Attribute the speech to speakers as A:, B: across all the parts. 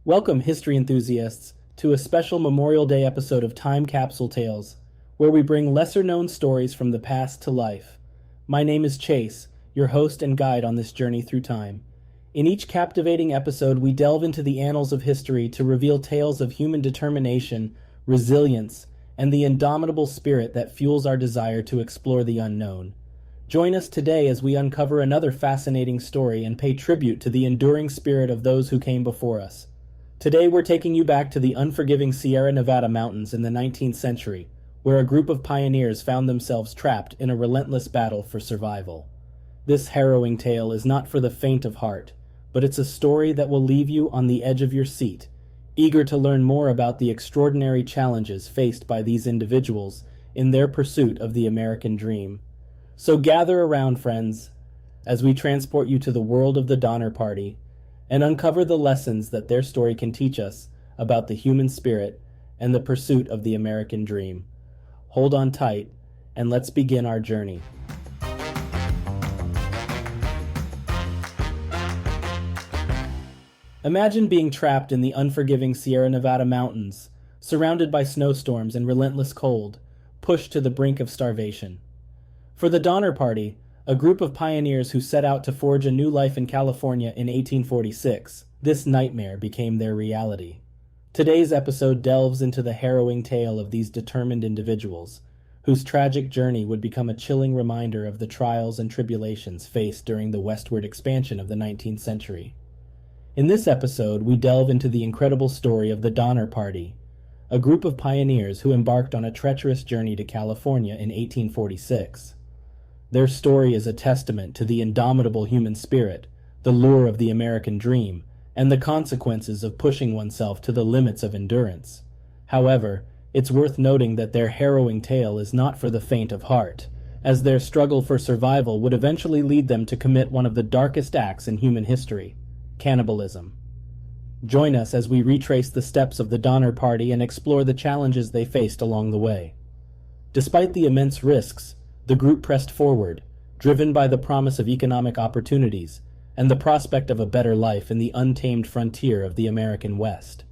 A: Welcome, history enthusiasts, to a special Memorial Day episode of Time Capsule Tales, where we bring lesser-known stories from the past to life. My name is Chase, your host and guide on this journey through time. In each captivating episode, we delve into the annals of history to reveal tales of human determination, resilience, and the indomitable spirit that fuels our desire to explore the unknown. Join us today as we uncover another fascinating story and pay tribute to the enduring spirit of those who came before us. Today we're taking you back to the unforgiving Sierra Nevada mountains in the 19th century, where a group of pioneers found themselves trapped in a relentless battle for survival. This harrowing tale is not for the faint of heart, but it's a story that will leave you on the edge of your seat, eager to learn more about the extraordinary challenges faced by these individuals in their pursuit of the American dream. So gather around, friends, as we transport you to the world of the Donner Party and uncover the lessons that their story can teach us about the human spirit and the pursuit of the American dream. Hold on tight, and let's begin our journey. Imagine being trapped in the unforgiving Sierra Nevada mountains, surrounded by snowstorms and relentless cold, pushed to the brink of starvation. For the Donner Party, a group of pioneers who set out to forge a new life in California in 1846, this nightmare became their reality. Today's episode delves into the harrowing tale of these determined individuals, whose tragic journey would become a chilling reminder of the trials and tribulations faced during the westward expansion of the 19th century. In this episode, we delve into the incredible story of the Donner Party, a group of pioneers who embarked on a treacherous journey to California in 1846. Their story is a testament to the indomitable human spirit, the lure of the American dream, and the consequences of pushing oneself to the limits of endurance. However, it's worth noting that their harrowing tale is not for the faint of heart, as their struggle for survival would eventually lead them to commit one of the darkest acts in human history: cannibalism. Join us as we retrace the steps of the Donner Party and explore the challenges they faced along the way. Despite the immense risks, the group pressed forward, driven by the promise of economic opportunities and the prospect of a better life in the untamed frontier of the American West.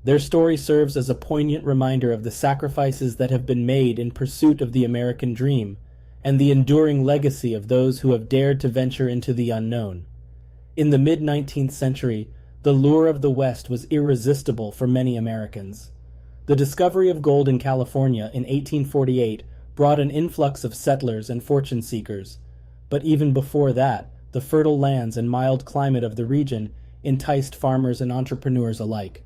A: Their story serves as a poignant reminder of the sacrifices that have been made in pursuit of the American dream and the enduring legacy of those who have dared to venture into the unknown. In the mid-19th century, the lure of the West was irresistible for many Americans. The discovery of gold in California in 1848 brought an influx of settlers and fortune seekers, but even before that, the fertile lands and mild climate of the region enticed farmers and entrepreneurs alike.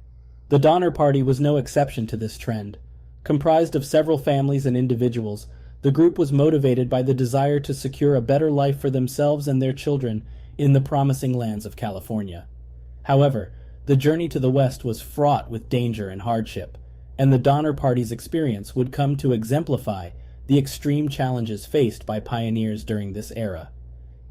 A: The Donner Party was no exception to this trend. Comprised of several families and individuals, the group was motivated by the desire to secure a better life for themselves and their children in the promising lands of California. However, the journey to the West was fraught with danger and hardship, and the Donner Party's experience would come to exemplify the extreme challenges faced by pioneers during this era.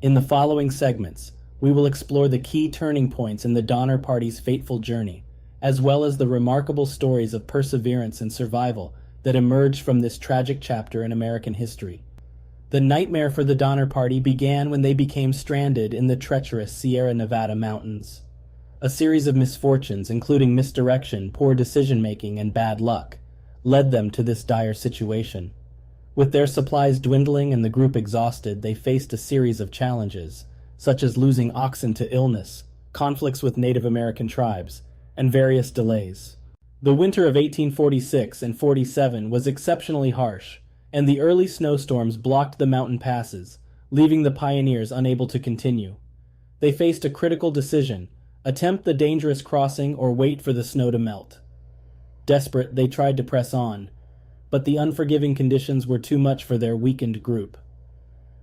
A: In the following segments, we will explore the key turning points in the Donner Party's fateful journey, as well as the remarkable stories of perseverance and survival that emerged from this tragic chapter in American history. The nightmare for the Donner Party began when they became stranded in the treacherous Sierra Nevada mountains. A series of misfortunes, including misdirection, poor decision-making, and bad luck, led them to this dire situation. With their supplies dwindling and the group exhausted, they faced a series of challenges, such as losing oxen to illness, conflicts with Native American tribes, and various delays. The winter of 1846 and 47 was exceptionally harsh, and the early snowstorms blocked the mountain passes, leaving the pioneers unable to continue. They faced a critical decision: attempt the dangerous crossing or wait for the snow to melt. Desperate, they tried to press on, but the unforgiving conditions were too much for their weakened group.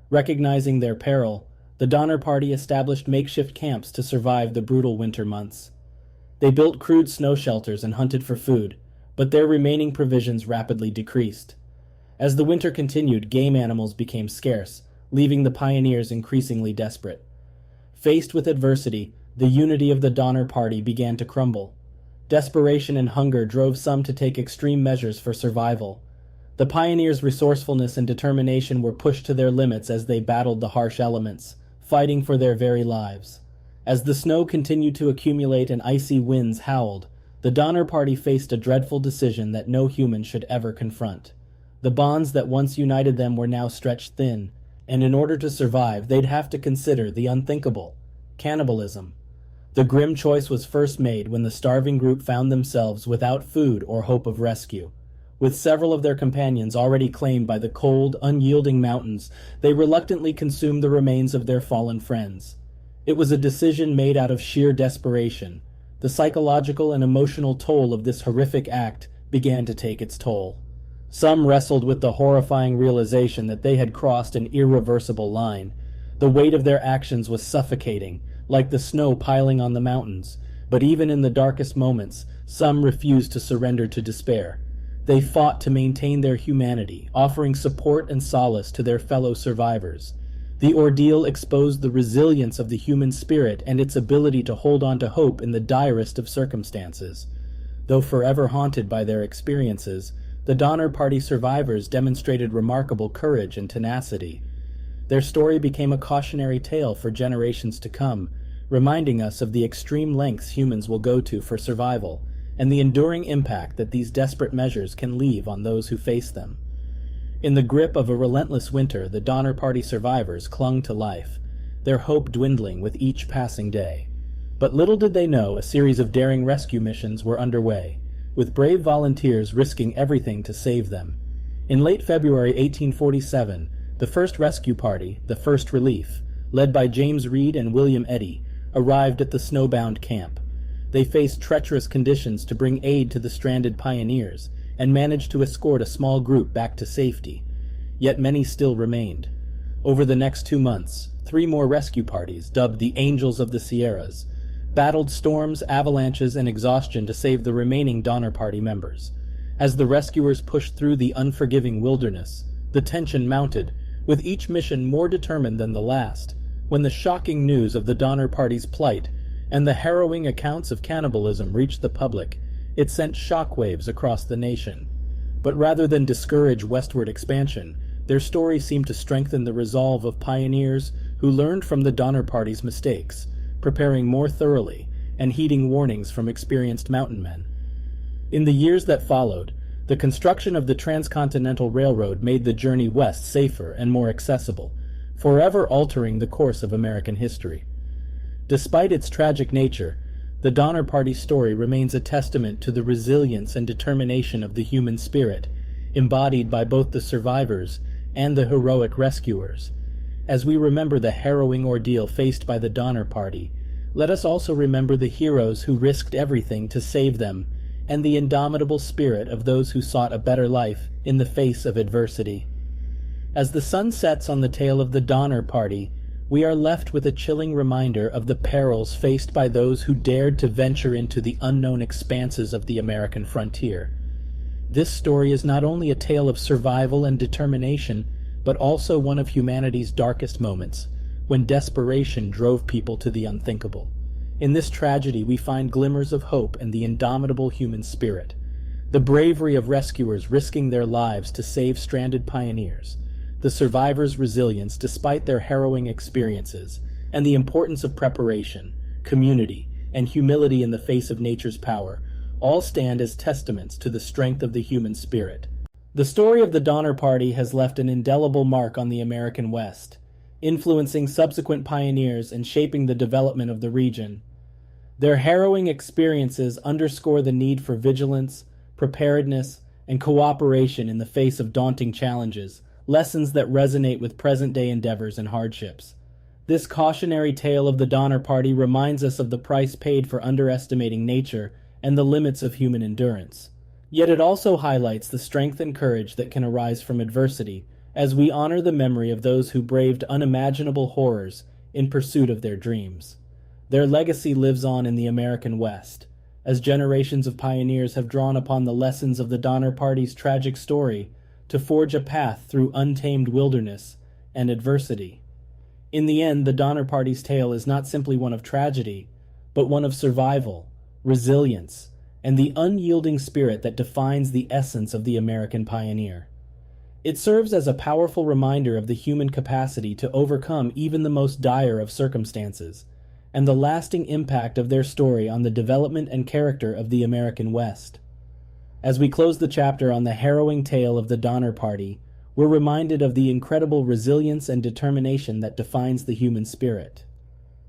A: Recognizing their peril, the Donner Party established makeshift camps to survive the brutal winter months. They built crude snow shelters and hunted for food, but their remaining provisions rapidly decreased. As the winter continued, game animals became scarce, leaving the pioneers increasingly desperate. Faced with adversity, the unity of the Donner Party began to crumble. Desperation and hunger drove some to take extreme measures for survival. The pioneers' resourcefulness and determination were pushed to their limits as they battled the harsh elements, fighting for their very lives. As the snow continued to accumulate and icy winds howled, the Donner Party faced a dreadful decision that no human should ever confront. The bonds that once united them were now stretched thin, and in order to survive, they'd have to consider the unthinkable: cannibalism. The grim choice was first made when the starving group found themselves without food or hope of rescue. With several of their companions already claimed by the cold, unyielding mountains, they reluctantly consumed the remains of their fallen friends. It was a decision made out of sheer desperation. The psychological and emotional toll of this horrific act began to take its toll. Some wrestled with the horrifying realization that they had crossed an irreversible line. The weight of their actions was suffocating, like the snow piling on the mountains, but even in the darkest moments, some refused to surrender to despair. They fought to maintain their humanity, offering support and solace to their fellow survivors. The ordeal exposed the resilience of the human spirit and its ability to hold on to hope in the direst of circumstances. Though forever haunted by their experiences, the Donner Party survivors demonstrated remarkable courage and tenacity. Their story became a cautionary tale for generations to come, reminding us of the extreme lengths humans will go to for survival, and the enduring impact that these desperate measures can leave on those who face them. In the grip of a relentless winter, the Donner Party survivors clung to life, their hope dwindling with each passing day. But little did they know a series of daring rescue missions were underway, with brave volunteers risking everything to save them. In late February 1847, the first rescue party, the First Relief, led by James Reed and William Eddy, arrived at the Snowbound camp. They faced treacherous conditions to bring aid to the stranded pioneers, and managed to escort a small group back to safety. Yet many still remained. Over the next 2 months, 3 more rescue parties, dubbed the Angels of the Sierras, battled storms, avalanches, and exhaustion to save the remaining Donner Party members. As the rescuers pushed through the unforgiving wilderness, the tension mounted, with each mission more determined than the last. When the shocking news of the Donner Party's plight and the harrowing accounts of cannibalism reached the public, it sent shockwaves across the nation. But rather than discourage westward expansion, their story seemed to strengthen the resolve of pioneers who learned from the Donner Party's mistakes, preparing more thoroughly and heeding warnings from experienced mountain men. In the years that followed, the construction of the Transcontinental Railroad made the journey west safer and more accessible, forever altering the course of American history. Despite its tragic nature, the Donner Party story remains a testament to the resilience and determination of the human spirit, embodied by both the survivors and the heroic rescuers. As we remember the harrowing ordeal faced by the Donner Party, let us also remember the heroes who risked everything to save them, and the indomitable spirit of those who sought a better life in the face of adversity. As the sun sets on the tale of the Donner Party, we are left with a chilling reminder of the perils faced by those who dared to venture into the unknown expanses of the American frontier. This story is not only a tale of survival and determination, but also one of humanity's darkest moments, when desperation drove people to the unthinkable. In this tragedy, we find glimmers of hope and the indomitable human spirit. The bravery of rescuers risking their lives to save stranded pioneers, the survivors' resilience despite their harrowing experiences, and the importance of preparation, community, and humility in the face of nature's power, all stand as testaments to the strength of the human spirit. The story of the Donner Party has left an indelible mark on the American West, influencing subsequent pioneers and shaping the development of the region. Their harrowing experiences underscore the need for vigilance, preparedness, and cooperation in the face of daunting challenges, lessons that resonate with present-day endeavors and hardships. This cautionary tale of the Donner Party reminds us of the price paid for underestimating nature and the limits of human endurance. Yet it also highlights the strength and courage that can arise from adversity, as we honor the memory of those who braved unimaginable horrors in pursuit of their dreams. Their legacy lives on in the American West, as generations of pioneers have drawn upon the lessons of the Donner Party's tragic story to forge a path through untamed wilderness and adversity. In the end, the Donner Party's tale is not simply one of tragedy, but one of survival, resilience, and the unyielding spirit that defines the essence of the American pioneer. It serves as a powerful reminder of the human capacity to overcome even the most dire of circumstances, and the lasting impact of their story on the development and character of the American West. As we close the chapter on the harrowing tale of the Donner Party, we're reminded of the incredible resilience and determination that defines the human spirit.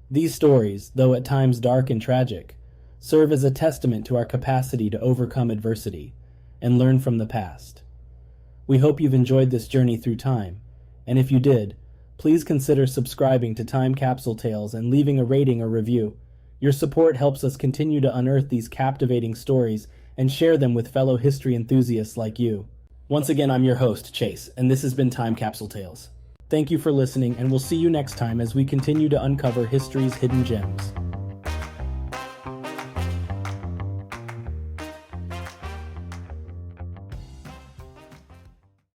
A: These stories, though at times dark and tragic, serve as a testament to our capacity to overcome adversity and learn from the past. We hope you've enjoyed this journey through time, and if you did, please consider subscribing to Time Capsule Tales and leaving a rating or review. Your support helps us continue to unearth these captivating stories and share them with fellow history enthusiasts like you. Once again, I'm your host, Chase, and this has been Time Capsule Tales. Thank you for listening, and we'll see you next time as we continue to uncover history's hidden gems.